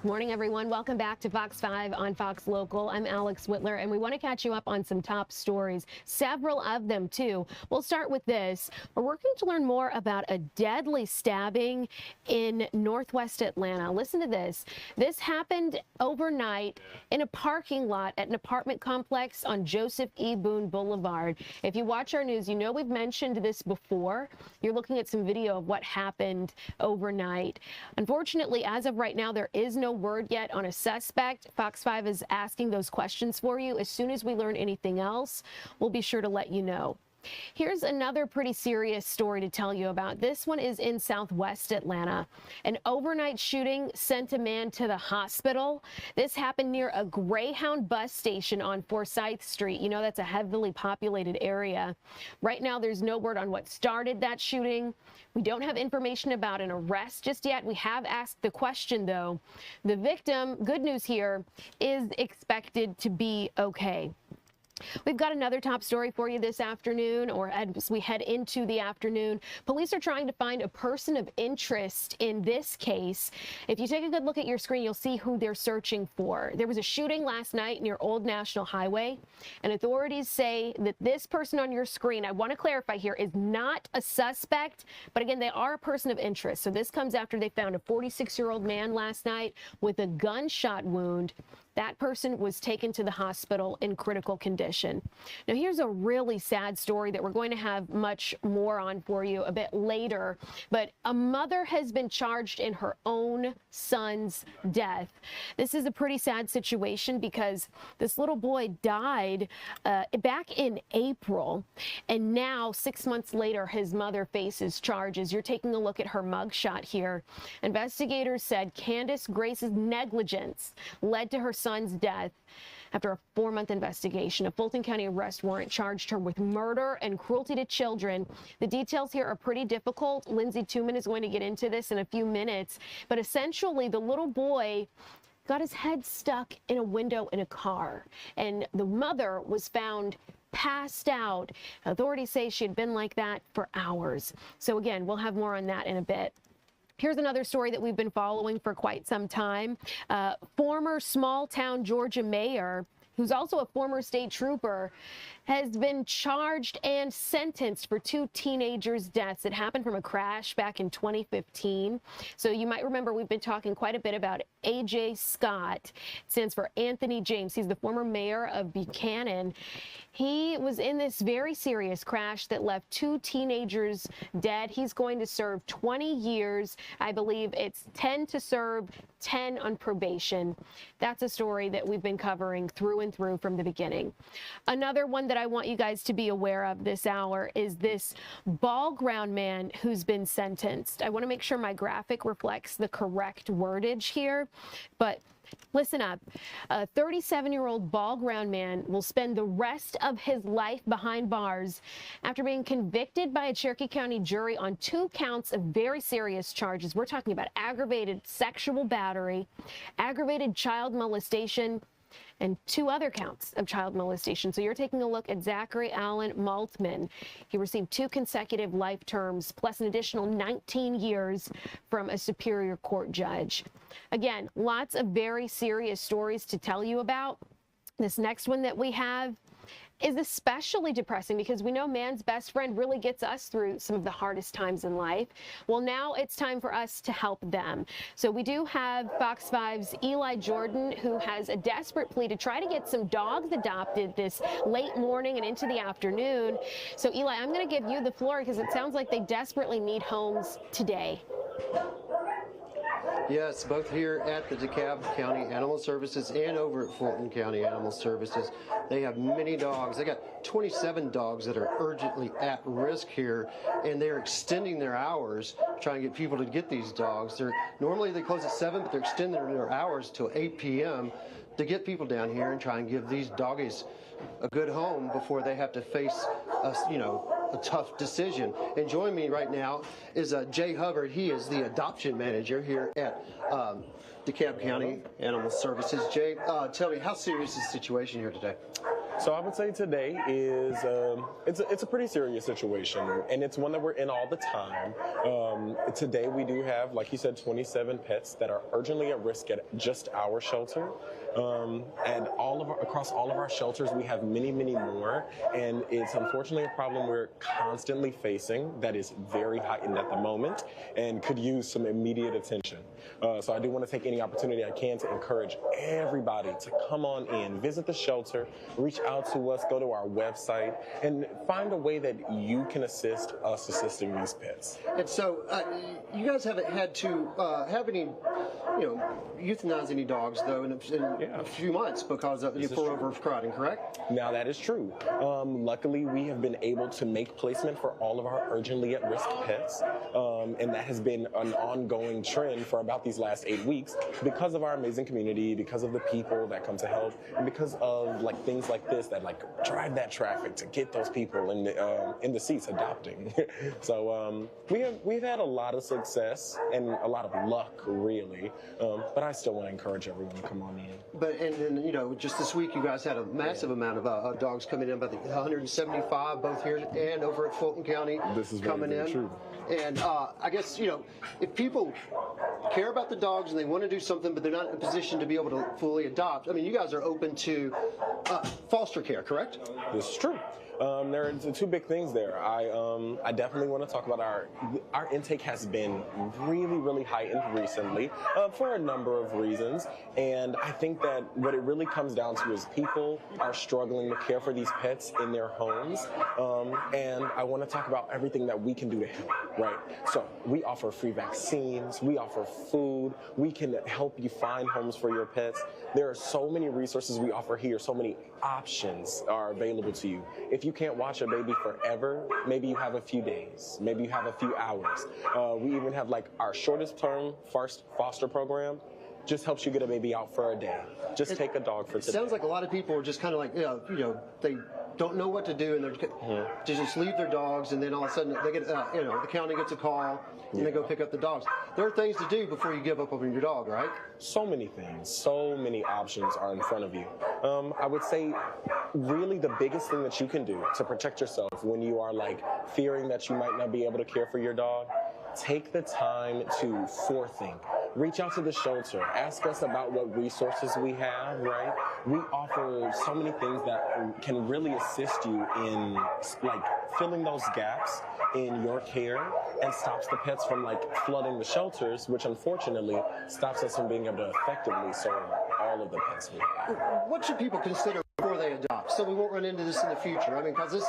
Morning, everyone. Welcome back to Fox 5 on Fox Local. I'm Alex Whitler, and we want to catch you up on some top stories, several of them, too. We'll start with this. We're working to learn more about a deadly stabbing in Northwest Atlanta. Listen to this. This happened overnight in a parking lot at an apartment complex on Joseph E. Boone Boulevard. If you watch our news, you know we've mentioned this before. You're looking at some video of what happened overnight. Unfortunately, as of right now, there is no word yet on a suspect. Fox 5 is asking those questions for you. As soon as we learn anything else, we'll be sure to let you know. Here's another pretty serious story to tell you about. This one is in Southwest Atlanta. An overnight shooting sent a man to the hospital. This happened near a Greyhound bus station on Forsyth Street. You know, that's a heavily populated area. Right now, there's no word on what started that shooting. We don't have information about an arrest just yet. We have asked the question, though. The victim, good news here, is expected to be okay. We've got another top story for you this afternoon, or as we head into the afternoon. Police are trying to find a person of interest in this case. If you take a good look at your screen, you'll see who they're searching for. There was a shooting last night near Old National Highway, and authorities say that this person on your screen, I want to clarify here, is not a suspect, but again, they are a person of interest. So this comes after they found a 46-year-old man last night with a gunshot wound. That person was taken to the hospital in critical condition. Now, here's a really sad story that we're going to have much more on for you a bit later, but a mother has been charged in her own son's death. This is a pretty sad situation because this little boy died back in April, and now 6 months later, his mother faces charges. You're taking a look at her mugshot here. Investigators said Candace Grace's negligence led to her son's death. After a 4-month investigation, a Fulton County arrest warrant charged her with murder and cruelty to children. The details here are pretty difficult. Lindsay Tuman is going to get into this in a few minutes. But essentially, the little boy got his head stuck in a window in a car, and the mother was found passed out. Authorities say she had been like that for hours. So again, we'll have more on that in a bit. Here's another story that we've been following for quite some time. Former small-town Georgia mayor, who's also a former state trooper, has been charged and sentenced for 2 teenagers' deaths. It happened from a crash back in 2015. So you might remember we've been talking quite a bit about A.J. Scott. It stands for Anthony James. He's the former mayor of Buchanan. He was in this very serious crash that left 2 teenagers dead. He's going to serve 20 years. I believe it's 10 to serve, 10 on probation. That's a story that we've been covering through and through from the beginning. Another one that I want you guys to be aware of this hour is this ball ground man who's been sentenced. I want to make sure my graphic reflects the correct wordage here, but listen up. A 37-year-old ball ground man will spend the rest of his life behind bars after being convicted by a Cherokee County jury on 2 counts of very serious charges. We're talking about aggravated sexual battery, aggravated child molestation, and 2 other counts of child molestation. So you're taking a look at Zachary Allen Maltman. He received 2 consecutive life terms plus an additional 19 years from a Superior Court judge. Again, lots of very serious stories to tell you about. This next one that we have is especially depressing because we know man's best friend really gets us through some of the hardest times in life. Well, now it's time for us to help them. So we do have Fox 5's Eli Jordan, who has a desperate plea to try to get some dogs adopted this late morning and into the afternoon. So Eli, I'm going to give you the floor because it sounds like they desperately need homes today. Yes, both here at the DeKalb County Animal Services and over at Fulton County Animal Services. They have many dogs. They got 27 dogs that are urgently at risk here, and they're extending their hours trying to get people to get these dogs. Normally they close at 7, but they're extending their hours till 8 p.m. to get people down here and try and give these doggies a good home before they have to face a tough decision. And joining me right now is Jay Hubbard. He is the adoption manager here at DeKalb County Animal Services. Jay, tell me, how serious is the situation here today? So I would say today is it's a pretty serious situation, and it's one that we're in all the time. Today we do have, like you said, 27 pets that are urgently at risk at just our shelter. And across all of our shelters, we have many, many more, and it's unfortunately a problem we're constantly facing that is very heightened at the moment and could use some immediate attention. So I do want to take any opportunity I can to encourage everybody to come on in, visit the shelter, reach out to us, go to our website, and find a way that you can assist us assisting these pets. And so you guys haven't had to have any, euthanize any dogs, though, in a few months because of for overcrowding, correct? Now, that is true. Luckily, we have been able to make placement for all of our urgently at-risk pets, and that has been an ongoing trend for about these last 8 weeks because of our amazing community, because of the people that come to help, and because of things like this that drive that traffic to get those people in the seats adopting. So we've had a lot of success and a lot of luck, really. But I still want to encourage everyone to come on in. But and just this week, you guys had a massive amount of dogs coming in, about 175 both here and over at Fulton County. This is coming very, very in. true. And I guess if people care about the dogs and they want to do something, but they're not in a position to be able to fully adopt. I mean, you guys are open to foster care, correct? This is true. There are two big things there. I definitely want to talk about our intake has been really, really heightened recently for a number of reasons. And I think that what it really comes down to is people are struggling to care for these pets in their homes. And I want to talk about everything that we can do to help, right? So we offer free vaccines, we offer food, we can help you find homes for your pets. There are so many resources we offer here, so many options are available to you. If you can't watch a baby forever, maybe you have a few days, maybe you have a few hours. We even have our shortest term foster program. Just helps you get a baby out for a day. Just take a dog for today. It sounds like a lot of people are just kind of they don't know what to do, and they just leave their dogs, and then all of a sudden they get, the county gets a call, and they go pick up the dogs. There are things to do before you give up on your dog, right? So many things, so many options are in front of you. I would say really the biggest thing that you can do to protect yourself when you are fearing that you might not be able to care for your dog, take the time to forethink. Reach out to the shelter. Ask us about what resources we have, right? We offer so many things that can really assist you in filling those gaps in your care and stops the pets from flooding the shelters, which unfortunately stops us from being able to effectively serve all of the pets we have. What should people consider before they adopt, so we won't run into this in the future? I mean, because this,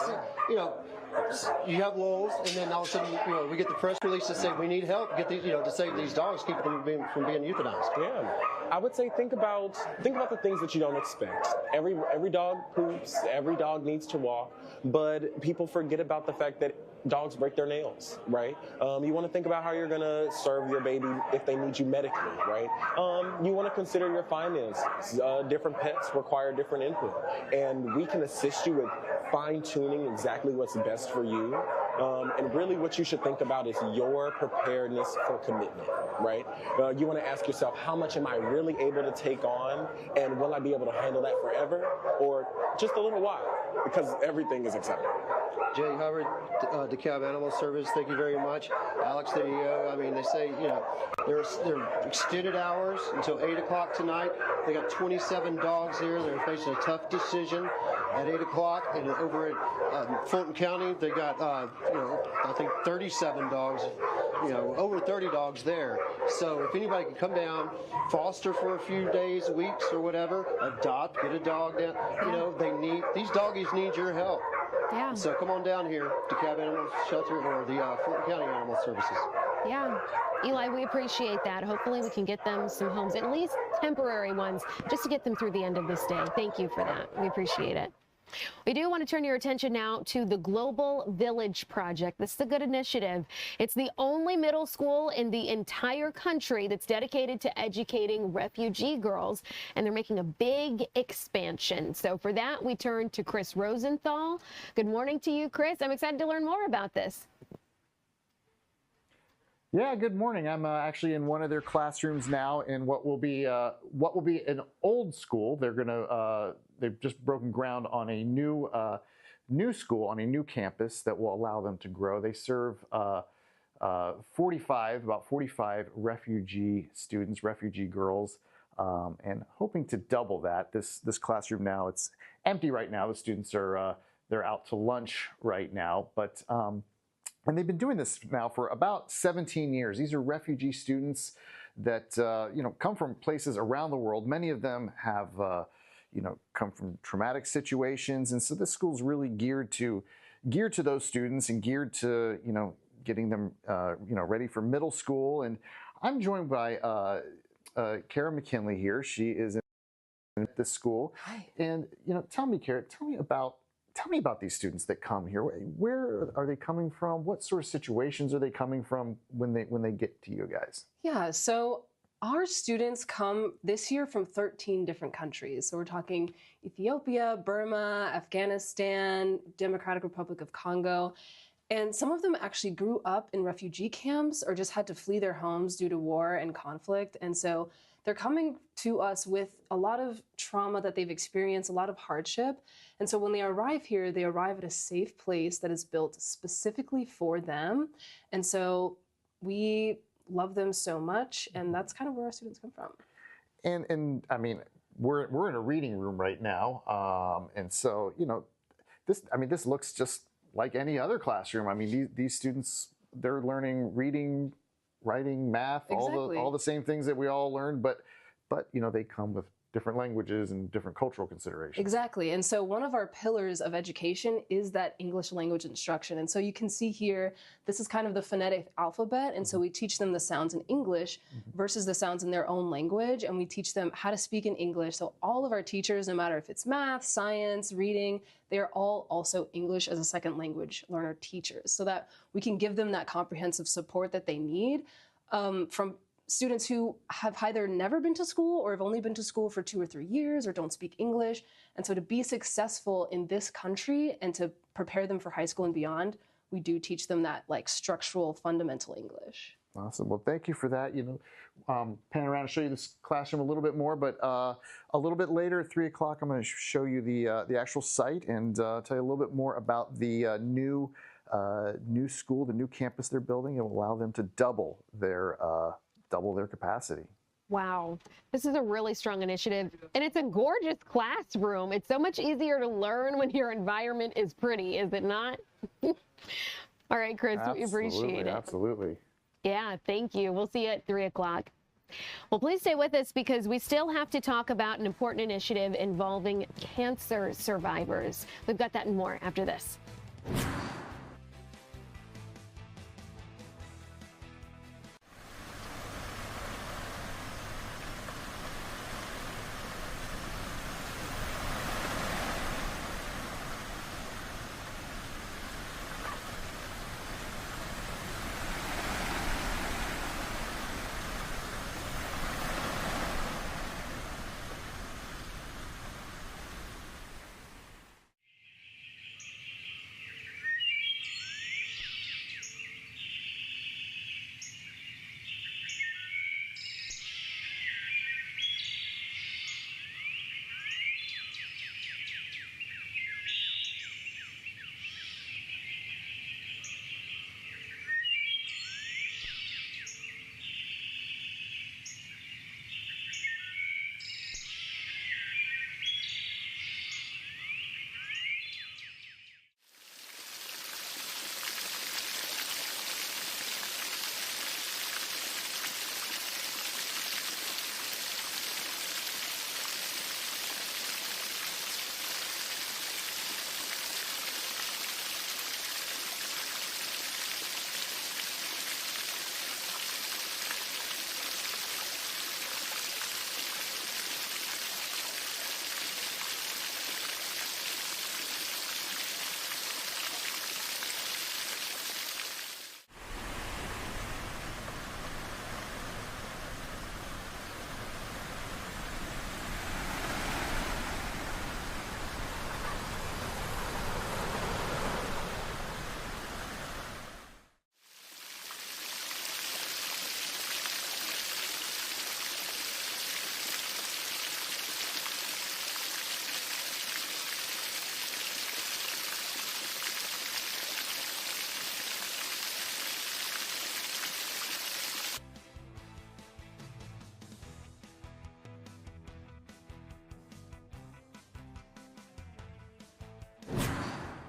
you have lulls, and then all of a sudden, we get the press release to say we need help, get these, to save these dogs, keep them from being euthanized. Yeah, I would say think about the things that you don't expect. Every dog poops, every dog needs to walk, but people forget about the fact that dogs break their nails, right? You want to think about how you're going to serve your baby if they need you medically, right? You want to consider your finances. Different pets require different input, and we can assist you with fine-tuning exactly what's best for you. And really what you should think about is your preparedness for commitment, right? You want to ask yourself, how much am I really able to take on, and will I be able to handle that forever or just a little while? Because everything is acceptable. Jay Hubbard, DeKalb Animal Service, thank you very much. Alex, there you go. I mean, they say, they're extended hours until 8 o'clock tonight. They got 27 dogs here. They're facing a tough decision at 8 o'clock. And over at Fulton County, they got, I think 37 dogs, over 30 dogs there. So if anybody can come down, foster for a few days, weeks, or whatever, adopt, get a dog down, these doggies need your help. Yeah. So come on down here, DeKalb Animal Shelter or the Fulton County Animal Services. Yeah. Eli, we appreciate that. Hopefully we can get them some homes, at least temporary ones, just to get them through the end of this day. Thank you for that. We appreciate it. We do want to turn your attention now to the Global Village Project. This is a good initiative. It's the only middle school in the entire country that's dedicated to educating refugee girls, and they're making a big expansion. So for that, we turn to Chris Rosenthal. Good morning to you, Chris. I'm excited to learn more about this. Yeah, good morning. I'm actually in one of their classrooms now in what will be an old school. They've just broken ground on a new school on a new campus that will allow them to grow. They serve about 45 refugee students, refugee girls, and hoping to double that. This classroom now, it's empty right now. The students are they're out to lunch right now, but. And they've been doing this now for about 17 years. These are refugee students that come from places around the world. Many of them have come from traumatic situations, and so this school's really geared to those students and geared to getting them ready for middle school. And I'm joined by Kara McKinley here. She is in this school. Hi. And tell me, Kara, tell me about these students that come here. Where are they coming from? What sort of situations are they coming from when they get to you guys? Yeah, so our students come this year from 13 different countries. So we're talking Ethiopia, Burma, Afghanistan, Democratic Republic of Congo. And some of them actually grew up in refugee camps or just had to flee their homes due to war and conflict. And so they're coming to us with a lot of trauma that they've experienced, a lot of hardship. And so when they arrive here, they arrive at a safe place that is built specifically for them. And so we love them so much, and that's kind of where our students come from. And I mean, we're in a reading room right now, and so this looks just like any other classroom. I mean, these students, they're learning reading, writing, math, Exactly. all the same things that we all learned, but they come with different languages and different cultural considerations. Exactly. And so one of our pillars of education is that English language instruction. And so you can see here, this is kind of the phonetic alphabet. And so we teach them the sounds in English versus the sounds in their own language. And we teach them how to speak in English. So all of our teachers, no matter if it's math, science, reading, they are all also English as a second language learner teachers, so that we can give them that comprehensive support that they need from students who have either never been to school or have only been to school for 2 or 3 years or don't speak English. And so to be successful in this country and to prepare them for high school and beyond, we do teach them that structural fundamental English. Awesome. Well, thank you for that. Pan around and show you this classroom a little bit more, but a little bit later at 3 o'clock, I'm going to show you the actual site and tell you a little bit more about the new school, the new campus they're building. It will allow them to double their capacity. Wow, this is a really strong initiative, and it's a gorgeous classroom. It's so much easier to learn when your environment is pretty, is it not? All right, Chris, we appreciate it. Absolutely. Yeah, thank you. We'll see you at 3 o'clock. Well, please stay with us because we still have to talk about an important initiative involving cancer survivors. We've got that and more after this.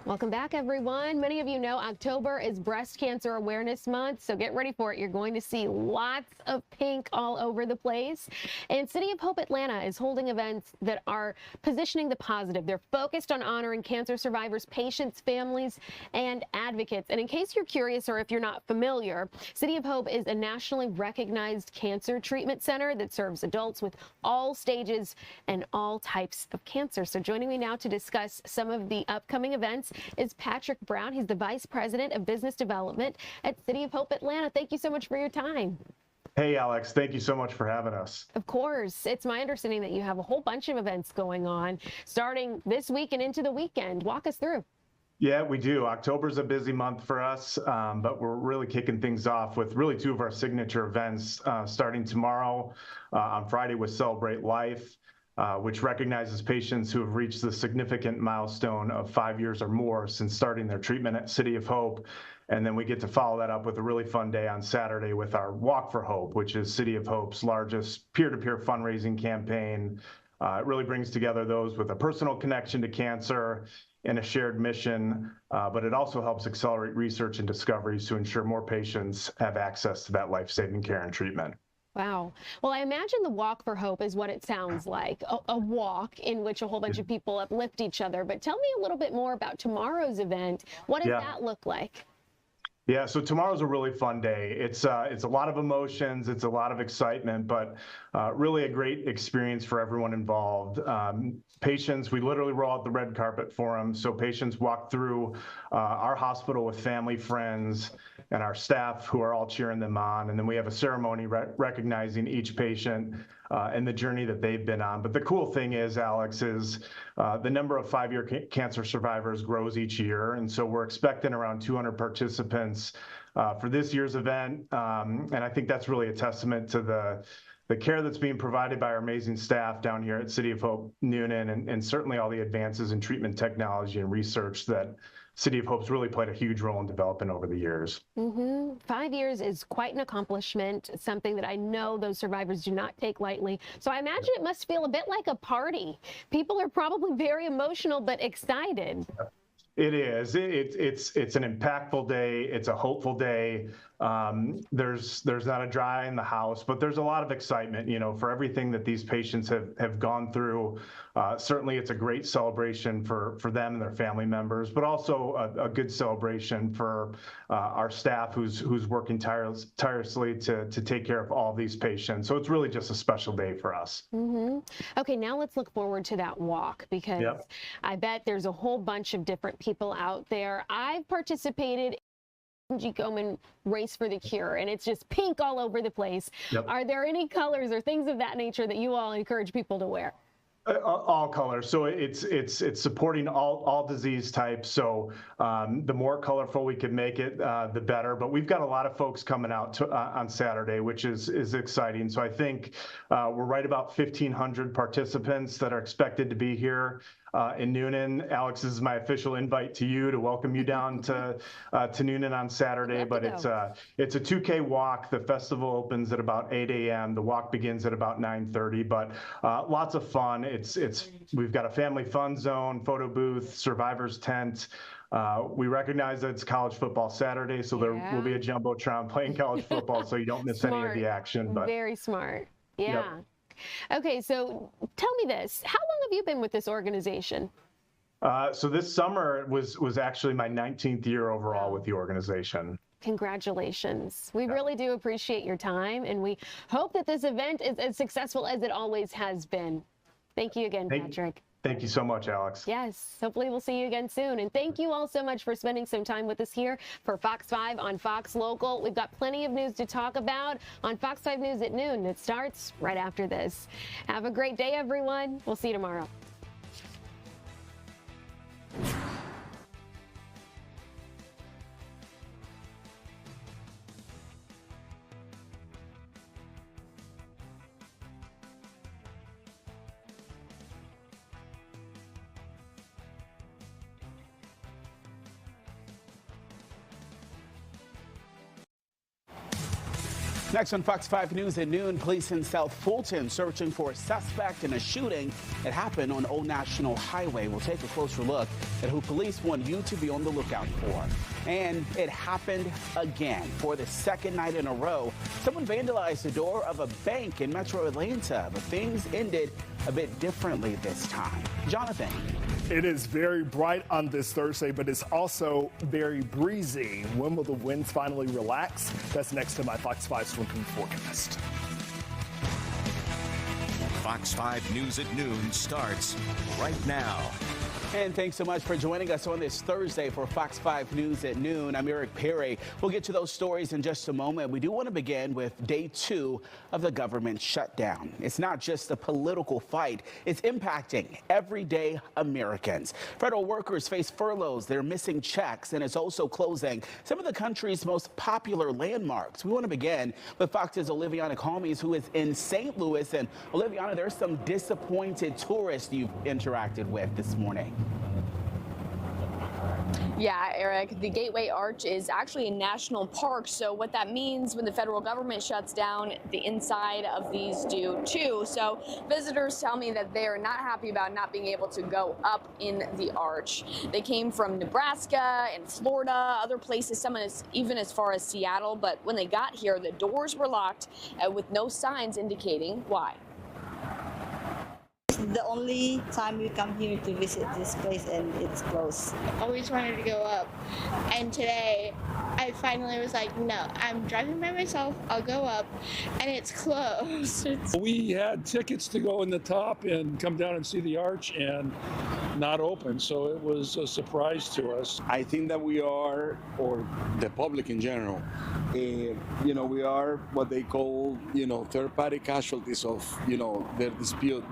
Welcome back, everyone. Many of you know October is Breast Cancer Awareness Month, so get ready for it. You're going to see lots of pink all over the place. And City of Hope Atlanta is holding events that are positioning the positive. They're focused on honoring cancer survivors, patients, families, and advocates. And in case you're curious or if you're not familiar, City of Hope is a nationally recognized cancer treatment center that serves adults with all stages and all types of cancer. So joining me now to discuss some of the upcoming events is Patrick Brown. He's the Vice President of Business Development at City of Hope Atlanta. Thank you so much for your time. Hey, Alex, thank you so much for having us. Of course. It's my understanding that you have a whole bunch of events going on starting this week and into the weekend. Walk us through. Yeah, we do. October's a busy month for us, but we're really kicking things off with really two of our signature events starting tomorrow on Friday with Celebrate Life, which recognizes patients who have reached the significant milestone of 5 years or more since starting their treatment at City of Hope. And then we get to follow that up with a really fun day on Saturday with our Walk for Hope, which is City of Hope's largest peer-to-peer fundraising campaign. It really brings together those with a personal connection to cancer and a shared mission, but it also helps accelerate research and discoveries to ensure more patients have access to that life-saving care and treatment. Wow. Well, I imagine the Walk for Hope is what it sounds like, a walk in which a whole bunch of people uplift each other. But tell me a little bit more about tomorrow's event. What does that look like? Yeah, so tomorrow's a really fun day. It's a lot of emotions, it's a lot of excitement, but really a great experience for everyone involved. Patients, we literally roll out the red carpet for them. So patients walk through our hospital with family, friends, and our staff who are all cheering them on. And then we have a ceremony recognizing each patient and the journey that they've been on. But the cool thing is, Alex, is the number of 5-year cancer survivors grows each year. And so we're expecting around 200 participants for this year's event. And I think that's really a testament to the care that's being provided by our amazing staff down here at City of Hope Noonan, and certainly all the advances in treatment technology and research that City of Hope's really played a huge role in developing over the years. 5 years is quite an accomplishment, something that I know those survivors do not take lightly. So I imagine it must feel a bit like a party. People are probably very emotional but excited. It is. It's an impactful day. It's a hopeful day. There's not a dry eye in the house, but there's a lot of excitement, for everything that these patients have gone through. Certainly, it's a great celebration for them and their family members, but also a good celebration for our staff who's working tirelessly to take care of all these patients. So it's really just a special day for us. Okay, now let's look forward to that walk, because I bet there's a whole bunch of different people out there. I've participated in the Komen Race for the Cure, and it's just pink all over the place. Are there any colors or things of that nature that you all encourage people to wear? All colors. So it's supporting all disease types. So the more colorful we can make it, the better. But we've got a lot of folks coming out on Saturday, which is exciting. So I think we're right about 1,500 participants that are expected to be here in Noonan. Alex, this is my official invite to you to welcome you down to Noonan on Saturday. But it's a 2K walk. The festival opens at about 8 a.m. The walk begins at about 9:30. But lots of fun. We've got a family fun zone, photo booth, survivors tent. We recognize that it's college football Saturday, so there will be a jumbotron playing college football, so you don't miss any of the action. But very smart. Yeah. Okay, so tell me this. How long have you been with this organization? So this summer was actually my 19th year overall with the organization. Congratulations. We really do appreciate your time, and we hope that this event is as successful as it always has been. Thank you again, Patrick. Thank you so much, Alex. Yes, hopefully we'll see you again soon. And thank you all so much for spending some time with us here for Fox 5 on Fox Local. We've got plenty of news to talk about on Fox 5 News at noon. It starts right after this. Have a great day, everyone. We'll see you tomorrow. Next on Fox 5 News at noon, police in South Fulton searching for a suspect in a shooting that happened on Old National Highway. We'll take a closer look at who police want you to be on the lookout for. And it happened again for the second night in a row. Someone vandalized the door of a bank in Metro Atlanta, but things ended a bit differently this time. Jonathan. It is very bright on this Thursday, but it's also very breezy. When will the winds finally relax? That's next to my Fox 5 swim forecast. Fox 5 News at noon starts right now. And thanks so much for joining us on this Thursday for Fox 5 News at noon. I'm Eric Perry. We'll get to those stories in just a moment. We do want to begin with day 2 of the government shutdown. It's not just a political fight. It's impacting everyday Americans. Federal workers face furloughs. They're missing checks, and it's also closing some of the country's most popular landmarks. We want to begin with Fox's Oliviana Calmes, who is in St. Louis. And Oliviana, there's some disappointed tourists you've interacted with this morning. Yeah, Eric, the Gateway Arch is actually a national park. So what that means when the federal government shuts down, the inside of these do too. So visitors tell me that they are not happy about not being able to go up in the arch. They came from Nebraska and Florida, other places, some even as far as Seattle. But when they got here, the doors were locked with no signs indicating why. The only time we come here to visit this place, and it's closed. Always wanted to go up, and today I finally was like, no, I'm driving by myself, I'll go up, and it's closed. We had tickets to go in the top and come down and see the arch, and not open, so it was a surprise to us. I think that we are, or the public in general, we are what they call, third-party casualties of, their dispute.